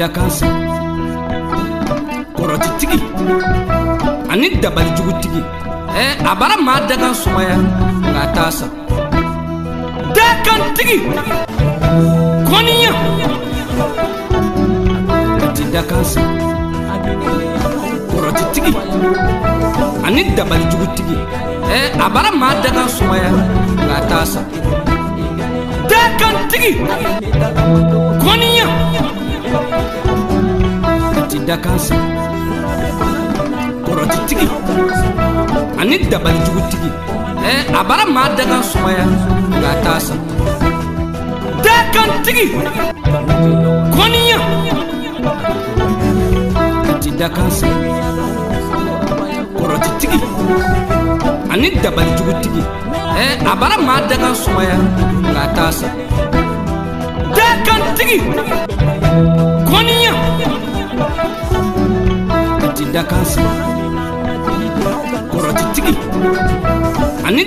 dakansa korotitigi ani dabali jugutigi abara ma dakan sumaya ngatasa dakantigi koniya ati dakansa korotitigi ani dabali jugutigi abara ma dakan sumaya ngatasa dakantigi koniya ati dakansa korotitigi ani dabali jugutigi abara ma dakan sumaya ngatasa dakantigi koniya ati dakansa korotitigi ani dabali jugutigi abara ma dakan sumaya ngatasa dakantigi koniya ati dakansa korotitigi ani